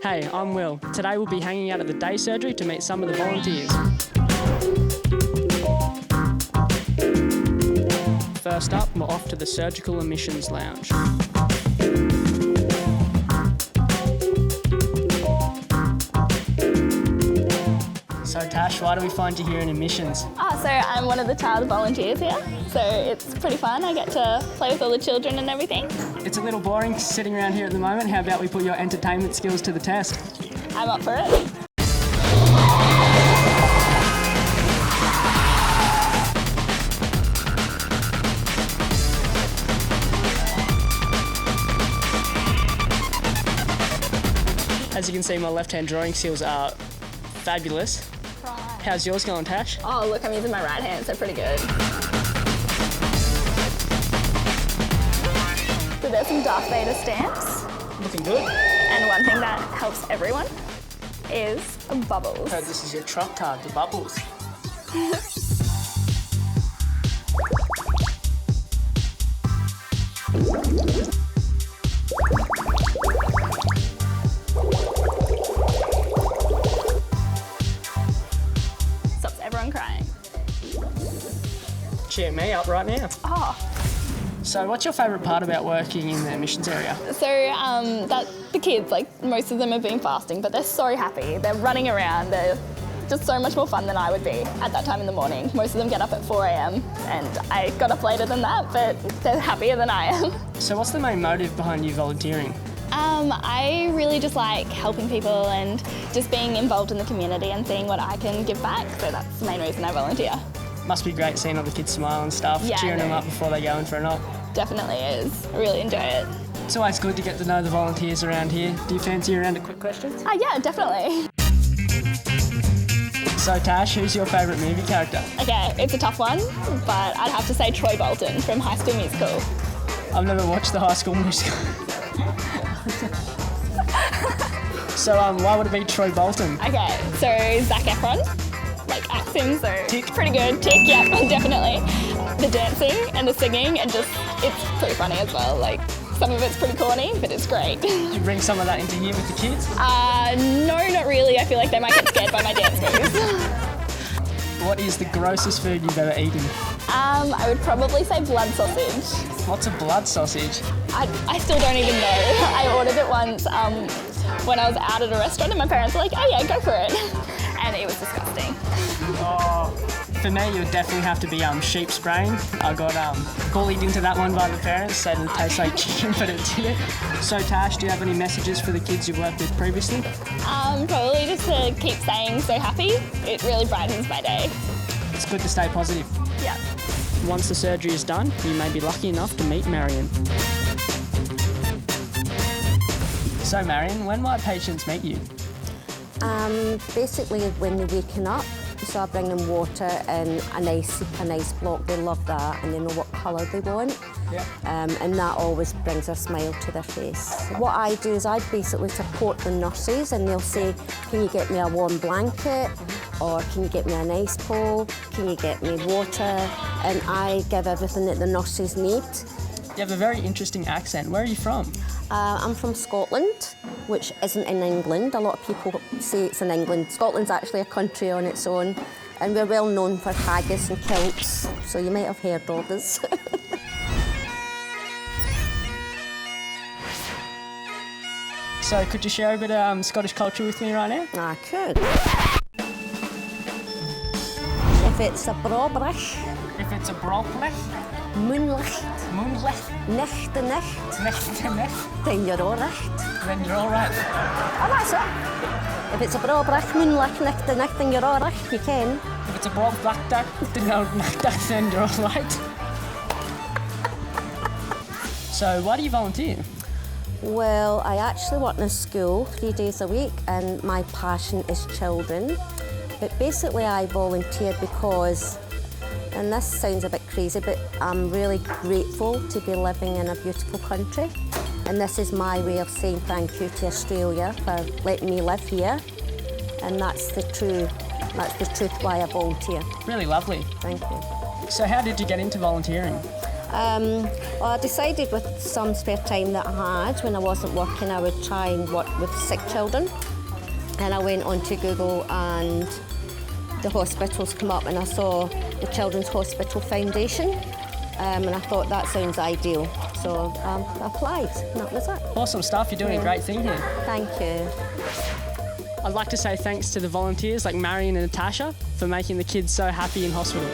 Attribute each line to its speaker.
Speaker 1: Hey, I'm Will. Today we'll be hanging out at the day surgery to meet some of the volunteers. First up, we're off to the Surgical Admissions Lounge. So Tash, why do we find you here in admissions?
Speaker 2: So I'm one of the child volunteers here, so it's pretty fun. I get to play with all the children and everything.
Speaker 1: It's a little boring sitting around here at the moment. How about we put your entertainment skills to the test?
Speaker 2: I'm up for it.
Speaker 1: As you can see, my left-hand drawing skills are fabulous.
Speaker 2: Right.
Speaker 1: How's yours going, Tash?
Speaker 2: Oh, look, I'm using my right hand, so pretty good. So there's some Darth Vader stamps.
Speaker 1: Looking good.
Speaker 2: And one thing that helps everyone is bubbles.
Speaker 1: Oh, this is your trump card, the bubbles.
Speaker 2: Stops everyone crying.
Speaker 1: Cheer me up right now.
Speaker 2: Oh.
Speaker 1: So what's your favourite part about working in the admissions area?
Speaker 2: So that the kids, like most of them have been fasting, but they're so happy. They're running around. They're just so much more fun than I would be at that time in the morning. Most of them get up at 4 a.m. and I got up later than that, but they're happier than I am.
Speaker 1: So what's the main motive behind you volunteering?
Speaker 2: I really just like helping people and just being involved in the community and seeing what I can give back. So that's the main reason I volunteer.
Speaker 1: Must be great seeing all the kids smile and stuff,
Speaker 2: Yeah,
Speaker 1: cheering them up before they go in for a nap.
Speaker 2: Definitely is. I really enjoy it.
Speaker 1: It's always good to get to know the volunteers around here. Do you fancy a round of quick questions?
Speaker 2: Yeah, definitely.
Speaker 1: So Tash, who's your favourite movie character?
Speaker 2: Okay, it's a tough one, but I'd have to say Troy Bolton from High School Musical.
Speaker 1: I've never watched the High School Musical. So why would it be Troy Bolton?
Speaker 2: Okay, so Zac Efron, like acts him, so
Speaker 1: Tick.
Speaker 2: pretty good. Tick, yeah, definitely. The dancing and the singing and just, it's pretty funny as well. Like, some of it's pretty corny, but it's great.
Speaker 1: You bring some of that into here with the kids?
Speaker 2: No, not really. I feel like they might get scared by my dance moves.
Speaker 1: What is the grossest food you've ever eaten?
Speaker 2: I would probably say blood sausage.
Speaker 1: What's a blood sausage?
Speaker 2: I still don't even know. I ordered it once when I was out at a restaurant and my parents were like, oh yeah, go for it. And it was disgusting.
Speaker 1: Oh, for me, it would definitely have to be sheep's brain. I got bullied into that one by the parents, said it tastes like chicken, but it didn't. So Tash, do you have any messages for the kids you've worked with previously?
Speaker 2: Probably just to keep staying so happy. It really brightens my day.
Speaker 1: It's good to stay positive.
Speaker 2: Yeah.
Speaker 1: Once the surgery is done, you may be lucky enough to meet Marion. So Marion, when might patients meet you?
Speaker 3: Basically when they're waking up, so I bring them water and an ice block. They love that and they know what colour they want.
Speaker 1: Yeah.
Speaker 3: And that always brings a smile to their face. What I do is I basically support the nurses and they'll say, can you get me a warm blanket? Or can you get me an ice pole? Can you get me water? And I give everything that the nurses need.
Speaker 1: You have a very interesting accent. Where are you from?
Speaker 3: I'm from Scotland, which isn't in England. A lot of people say it's in England. Scotland's actually a country on its own, and we're well known for haggis and kilts, so you might have heard of us.
Speaker 1: So could you share a bit of Scottish culture with me right now?
Speaker 3: I could. If it's a brabrach,
Speaker 1: If it's a broccoli,
Speaker 3: moonlight, nicht de nicht, then you're all right.
Speaker 1: then you're all right.
Speaker 3: Oh, that's it. If it's a brabrach, moonlight, nicht de nicht, then you're all right. You can.
Speaker 1: If it's a broccoli, then you're all right. So why do you volunteer?
Speaker 3: Well, I actually work in a school 3 days a week and my passion is children. But basically I volunteer because, and this sounds a bit crazy, but I'm really grateful to be living in a beautiful country. And this is my way of saying thank you to Australia for letting me live here. And that's the truth why I volunteer.
Speaker 1: Really lovely.
Speaker 3: Thank you.
Speaker 1: So how did you get into volunteering?
Speaker 3: Well, I decided with some spare time that I had when I wasn't working, I would try and work with sick children. And I went onto Google and the hospitals come up, and I saw the Children's Hospital Foundation, and I thought that sounds ideal. So I applied, and that was it.
Speaker 1: Awesome stuff. You're doing a great thing here.
Speaker 3: Thank you.
Speaker 1: I'd like to say thanks to the volunteers like Marion and Natasha for making the kids so happy in hospital.